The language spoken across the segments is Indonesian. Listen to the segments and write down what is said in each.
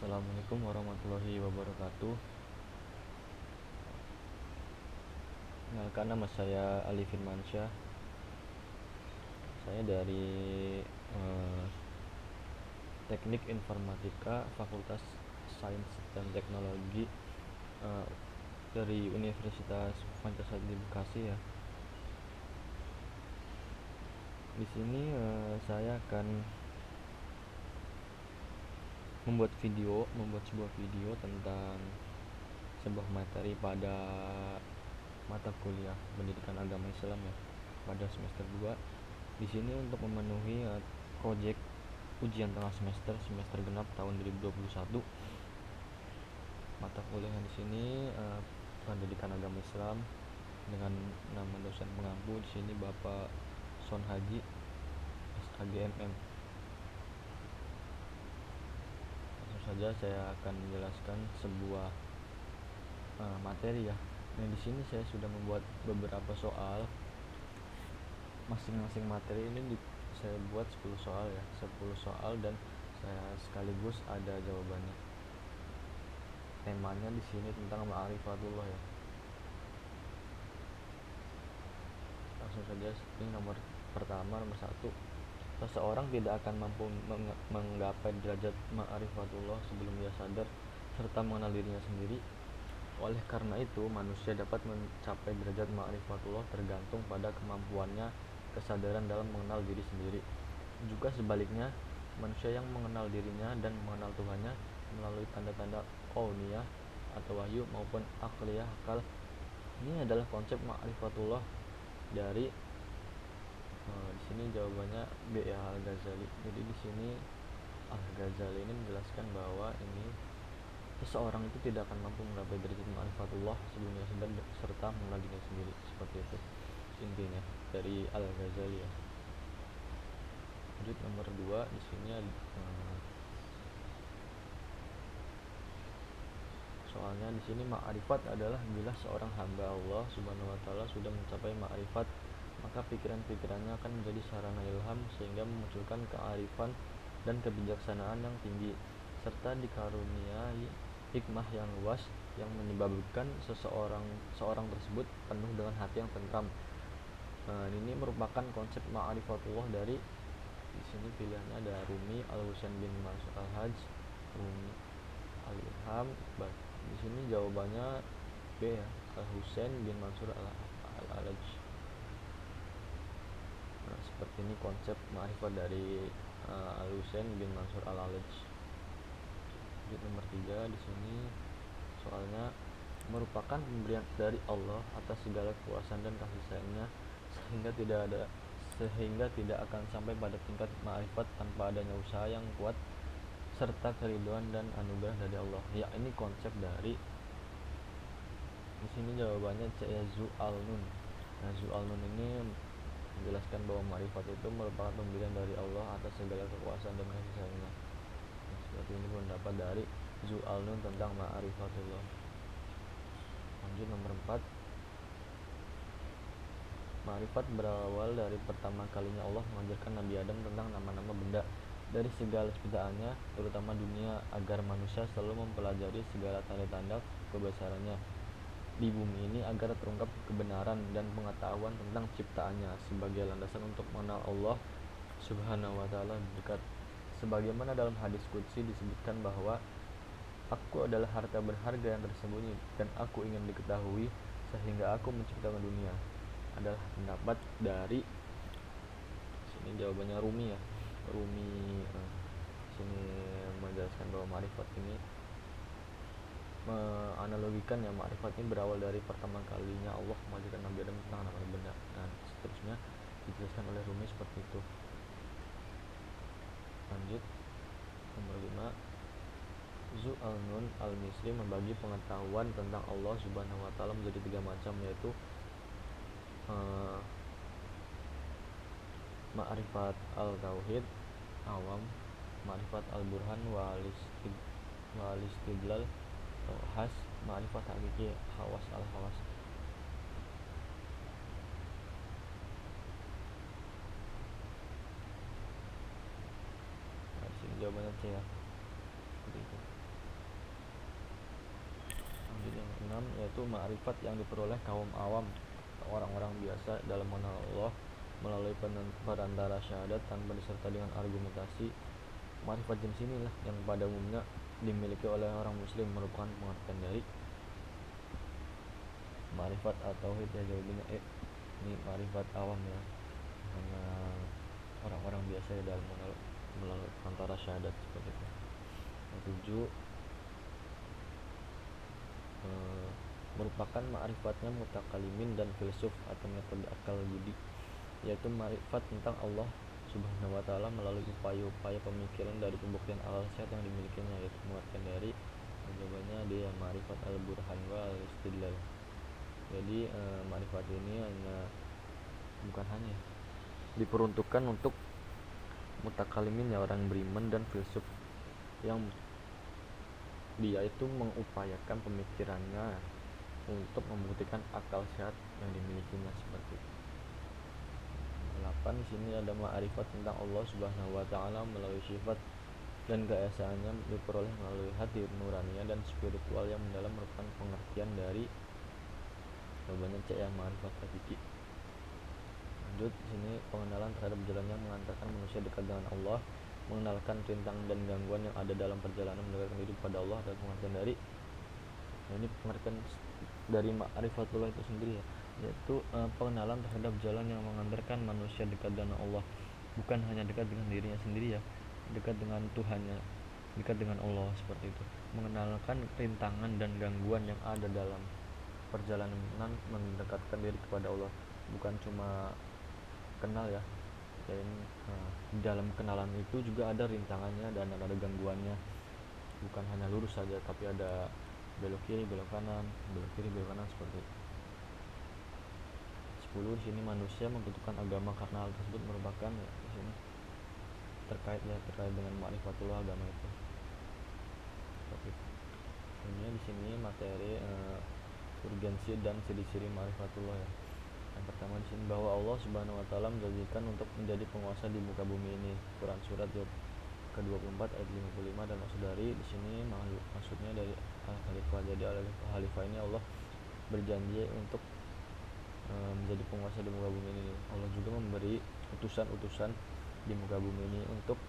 Assalamualaikum warahmatullahi wabarakatuh. Kenalkan, nama saya Ali Firmansyah. Saya dari Teknik Informatika Fakultas Sains dan Teknologi dari Universitas Pancasila di Bekasi ya. Di sini saya akan membuat sebuah video tentang sebuah materi pada mata kuliah Pendidikan Agama Islam ya, pada semester 2. Di sini untuk memenuhi proyek ujian tengah semester genap tahun 2021. Mata kuliah di sini Pendidikan Agama Islam dengan nama dosen pengampu di sini Bapak Son Haji SAGMM. Langsung saja saya akan menjelaskan sebuah materi ya. Nah, di sini saya sudah membuat beberapa soal. Masing-masing materi ini saya buat 10 soal ya, 10 soal dan saya sekaligus ada jawabannya. Temanya di sini tentang ma'rifatullah ya. Langsung saja, ini nomor pertama, nomor 1. Seseorang tidak akan mampu menggapai derajat ma'rifatullah sebelum dia sadar serta mengenal dirinya sendiri. Oleh karena itu, manusia dapat mencapai derajat ma'rifatullah tergantung pada kemampuannya kesadaran dalam mengenal diri sendiri. Juga sebaliknya, manusia yang mengenal dirinya dan mengenal Tuhannya melalui tanda-tanda kauniyah atau wahyu maupun akliyah akal. Ini adalah konsep ma'rifatullah dari di sini jawabannya B ya, Al-Ghazali. Jadi di sini Al-Ghazali ini menjelaskan bahwa ini seseorang itu tidak akan mampu menggapai derajat ma'rifatullah sebelum dia sadar serta mengenal dirinya sendiri. Seperti itu intinya dari Al-Ghazali ya. Lanjut nomor 2, di sini soalnya di sini ma'rifat adalah bila seorang hamba Allah Subhanahu wa taala sudah mencapai ma'rifat, maka pikiran-pikirannya akan menjadi sarana ilham sehingga memunculkan kearifan dan kebijaksanaan yang tinggi serta dikaruniai hikmah yang luas yang menyebabkan seorang tersebut penuh dengan hati yang tentram. Ini merupakan konsep ma'rifatullah dari di sini pilihannya ada Rumi, Al-Husain bin Mansur Al-Hajj, Rumi, Al-Ilham. Di sini jawabannya B ya, Al-Husain bin Mansur Al-Hajj. Nah, seperti ini konsep ma'rifat dari Al-Husain bin Mansur Al-Hajj. Di nomor 3, di sini soalnya merupakan pemberian dari Allah atas segala kekuasaan dan kasih sayangnya sehingga tidak akan sampai pada tingkat ma'rifat tanpa adanya usaha yang kuat serta keriduan dan anugerah dari Allah. Ya, ini konsep dari di sini jawabannya C ya, Zu'al-Nun. Nah, Zu'al-Nun ini menjelaskan bahwa ma'rifat itu merupakan pemberian dari Allah atas segala kekuasaan dan kasih sayangnya. Nah, seperti ini pendapat dari Zu'al-Nun tentang ma'rifatullah. Lanjut nomor 4. Ma'rifat berawal dari pertama kalinya Allah mengajarkan Nabi Adam tentang nama-nama benda dari segala ciptaannya, terutama dunia, agar manusia selalu mempelajari segala tanda-tanda kebesarannya di bumi ini agar terungkap kebenaran dan pengetahuan tentang ciptaannya sebagai landasan untuk mengenal Allah Subhanahu wa taala dekat. Sebagaimana dalam hadis qudsi disebutkan bahwa aku adalah harta berharga yang tersembunyi dan aku ingin diketahui sehingga aku menciptakan dunia. Adalah pendapat dari sini jawabannya Rumi ya. Rumi sini menjelaskan bahwa ma'rifat ini menganalogikan ya, ma'rifat ini berawal dari pertama kalinya Allah mengajarkan Nabi Adam tentang nama benda. Nah, seterusnya dijelaskan oleh Rumi seperti itu. Lanjut nomor 5. Zu'al-Nun al-Misri membagi pengetahuan tentang Allah Subhanahu wa taala menjadi 3 macam, yaitu ma'rifat al-tauhid awam, ma'rifat al-burhan wal istidlal atau khas, ma'rifat hakiki hawas al-hawas. Nah, di sini jawabannya C ya. Seperti itu. yang 6 yaitu ma'rifat yang diperoleh kaum awam, orang-orang biasa dalam mengenal Allah melalui perantara syahadat tanpa disertai dengan argumentasi. Ma'rifat jenis inilah yang pada umumnya dimiliki oleh orang muslim, merupakan pengertian dari ma'rifat atau tauhid ya, jawabannya ini ma'rifat awam ya, hanya orang-orang biasa ya dalam melalui perantara syahadat seperti itu. Yang 7 merupakan ma'rifatnya mutakalimin dan filsuf atau metode akal budi, yaitu ma'rifat tentang Allah Subhanahu wa ta'ala melalui upaya-upaya pemikiran dari pembuktian akal sehat yang dimilikinya, yaitu pengertian dari jawabannya dia ma'rifat al-burhan wa al-istidlal. Jadi ma'rifat ini bukan hanya diperuntukkan untuk mutakalimin ya, orang beriman dan filsuf yang dia itu mengupayakan pemikirannya untuk membuktikan akal sehat yang dimilikinya seperti itu. 8 di sini ada ma'rifat tentang Allah Subhanahu wa ta'ala melalui sifat dan keesaannya diperoleh melalui hati nuraninya dan spiritual yang mendalam, merupakan pengertian dari jawabannya C ya, ma'rifat hakiki. Lanjut di sini pengenalan terhadap jalan yang mengantarkan manusia dekat dengan Allah, mengenalkan rintangan dan gangguan yang ada dalam perjalanan mendekatkan diri pada Allah, dan pengertian dari ini pengertian dari ma'rifatullah itu sendiri ya, yaitu pengenalan terhadap jalan yang mengantarkan manusia dekat dengan Allah, bukan hanya dekat dengan dirinya sendiri ya, dekat dengan Tuhannya, dekat dengan Allah seperti itu. Mengenalkan rintangan dan gangguan yang ada dalam perjalanan mendekatkan diri kepada Allah, bukan cuma kenal ya, dan dalam kenalan itu juga ada rintangannya dan ada gangguannya, bukan hanya lurus saja tapi ada belok kiri belok kanan, belok kiri belok kanan seperti itu. 10 di sini manusia membutuhkan agama karena hal tersebut merupakan ya, di sini terkait dengan ma'rifatullah, agama itu seperti itu. Sebenarnya di sini materi urgensi dan ciri-ciri ma'rifatullah ya. Yang pertama di sini bahwa Allah Subhanahu wa taala menjanjikan untuk menjadi penguasa di muka bumi ini. Quran surat ke-24 ayat 55, dan maksud dari di sini maksudnya dari al-khalifah. Jadi al-khalifah ini Allah berjanji untuk menjadi penguasa di muka bumi ini. Allah juga memberi utusan-utusan di muka bumi ini untuk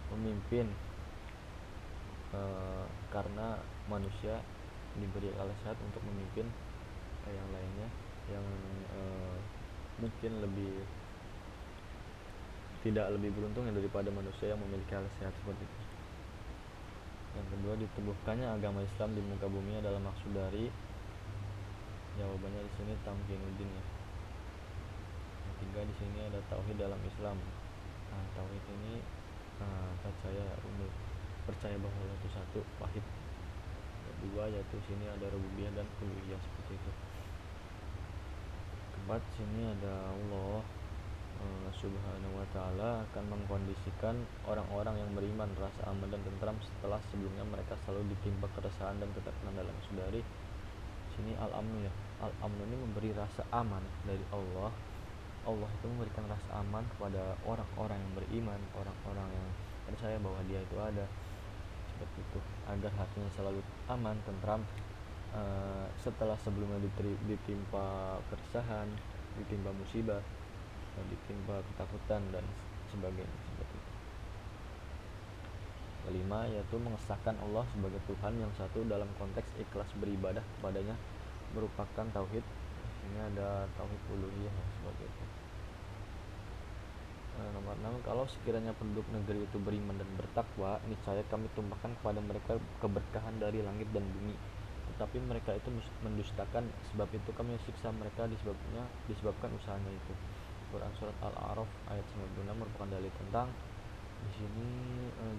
memimpin, karena manusia diberi akal sehat untuk memimpin yang lainnya yang mungkin tidak lebih beruntung daripada manusia yang memiliki akal sehat seperti itu. Yang kedua, diteguhkannya agama Islam di muka bumi adalah maksud dari jawabannya di sini tamkinuddin ya. Yang tiga di sini ada tauhid dalam Islam. Nah, tauhid ini percaya bahwa Allah itu satu, wahid. Kedua yaitu sini ada rububiyah dan uluhiyah seperti itu. Keempat sini ada Allah Subhanahu wa ta'ala akan mengkondisikan orang-orang yang beriman rasa aman dan tentram setelah sebelumnya mereka selalu ditimpa keresahan dan ketakutan. Dalam saudari sini al-amnu ya, al-amnu ini memberi rasa aman dari Allah. Allah itu memberikan rasa aman kepada orang-orang yang beriman, orang-orang yang percaya bahwa dia itu ada seperti itu, agar hatinya selalu aman, tentram setelah sebelumnya ditimpa keresahan, ditimpa musibah, ditimpa ketakutan dan sebagainya seperti itu. Kelima yaitu mengesahkan Allah sebagai Tuhan yang satu dalam konteks ikhlas beribadah kepadanya, merupakan tauhid. Ini ada tauhid uluhiyah seperti itu. Nomor 6, kalau sekiranya penduduk negeri itu beriman dan bertakwa, niscaya kami tumpahkan kepada mereka keberkahan dari langit dan bumi. Tetapi mereka itu mendustakan, sebab itu kami siksa mereka disebabkan usahanya itu. Quran surat Al-A'raf ayat 96 merupakan dalil tentang di sini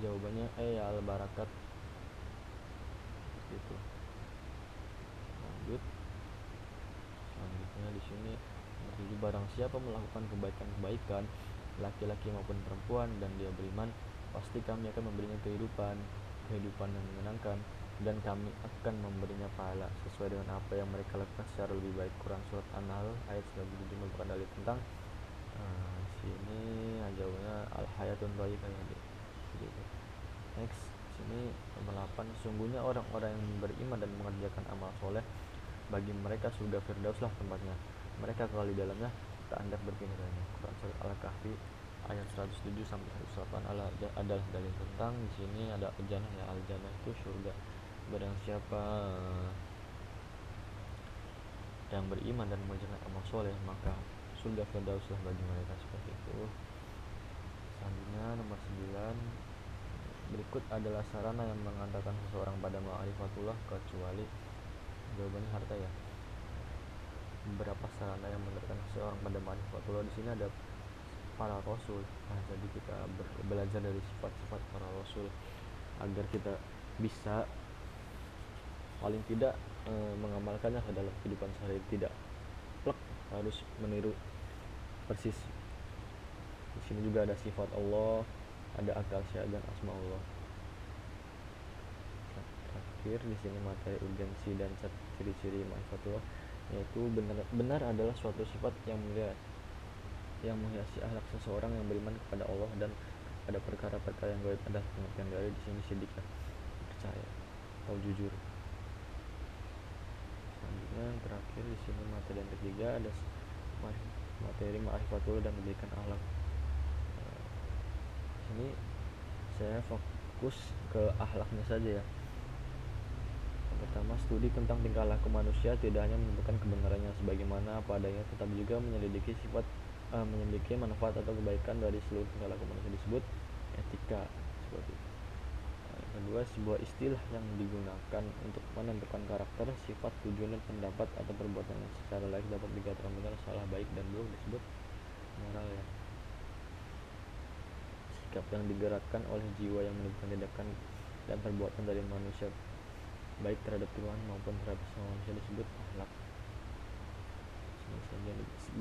jawabannya al-barakat gitu. Lanjut selanjutnya di sini barang siapa melakukan kebaikan-kebaikan, laki-laki maupun perempuan, dan dia beriman, pasti kami akan memberinya kehidupan yang menyenangkan, dan kami akan memberinya pahala sesuai dengan apa yang mereka lakukan secara lebih baik. Quran surat An-Nahl ayat 97 merupakan dalil tentang sini jawabannya al-hayatun thayyibah ya. Next Sini nomor 8, sesungguhnya orang-orang yang beriman dan mengerjakan amal soleh, bagi mereka surga Firdaus lah tempatnya. Mereka kekal di dalamnya, tak hendak berpindah darinya. Quran surat Al-Kahfi ayat 107 sampai 108 adalah dalil tentang di sini ada al-jannah ya. Al-jannah itu surga. Barang siapa yang beriman dan mengerjakan amal soleh, maka surga Firdaus lah bagi mereka, seperti itu. Selanjutnya nomor 9, berikut adalah sarana yang mengantarkan seseorang pada ma'rifatullah kecuali jawabannya harta ya. Beberapa sarana yang mengantarkan seseorang pada ma'rifatullah, di sini ada para rasul. Nah, jadi kita belajar dari sifat-sifat para rasul agar kita bisa paling tidak mengamalkannya ke dalam kehidupan sehari, tidak plek harus meniru persis. Di sini juga ada sifat Allah, ada akal sehat dan asma Allah. Terakhir di sini materi urgensi dan ciri-ciri ma'rifatullah, yaitu benar adalah suatu sifat yang mulia yang menghiasi akhlak seseorang yang beriman kepada Allah dan pada perkara-perkara yang gaib. Ada pengertian dari di sini sidik ya, percaya atau jujur. Selanjutnya yang terakhir di sini materi yang ketiga ada materi ma'rifatullah dan pendidikan akhlak. Ini saya fokus ke akhlaknya saja ya. Yang pertama, studi tentang tingkah laku manusia tidak hanya menentukan kebenarannya sebagaimana apa adanya, tetapi juga menyelidiki manfaat atau kebaikan dari seluruh tingkah laku manusia disebut etika, seperti itu. Yang kedua, sebuah istilah yang digunakan untuk menentukan karakter, sifat, tujuan dan pendapat atau perbuatan yang secara layak dapat dikatakan benar, salah, baik dan buruk disebut moral ya. Sikap yang digerakkan oleh jiwa yang menentukan tindakan dan perbuatan dari manusia baik terhadap Tuhan maupun terhadap sesama manusia disebut akhlak.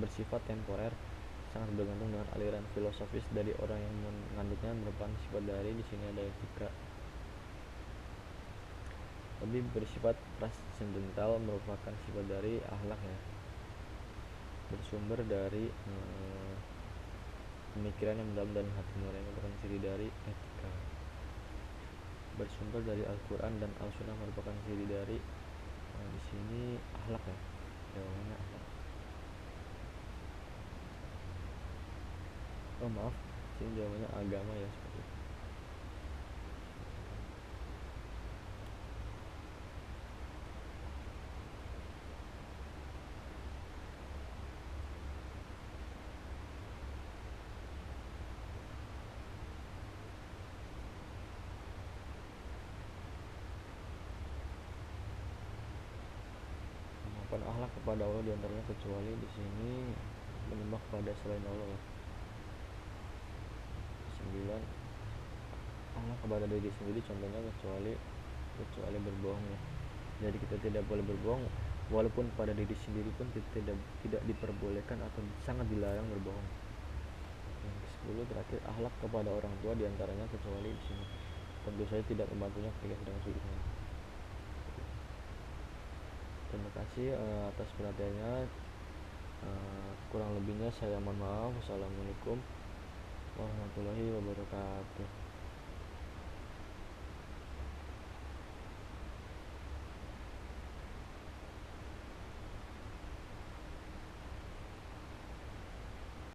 Bersifat temporer, sangat bergantung dengan aliran filosofis dari orang yang mengandungnya, merupakan sifat dari di sini ada etika. Lebih bersifat transendental, merupakan sifat dari akhlak ya. Bersumber dari pemikiran yang mendalam dan hati nurani, merupakan ciri dari etika. Bersumber dari Al-Quran dan Al-Sunnah, merupakan ciri dari di sini akhlak ya. Jawabannya akhlak. Oh maaf, sini jawabannya agama ya, seperti itu. Kemampuan akhlak kepada Allah diantaranya kecuali di sini menyembah kepada selain Allah. 9, akhlak kepada diri sendiri contohnya kecuali berbohong ya. Jadi kita tidak boleh berbohong, walaupun pada diri sendiri pun kita tidak diperbolehkan atau sangat dilarang berbohong. Yang ke-10 terakhir, akhlak kepada orang tua diantaranya kecuali di sini tentu saja tidak membantunya ketika sedang sulitnya. Terima kasih atas perhatiannya. Kurang lebihnya saya mohon maaf. Wassalamualaikum warahmatullahi wabarakatuh.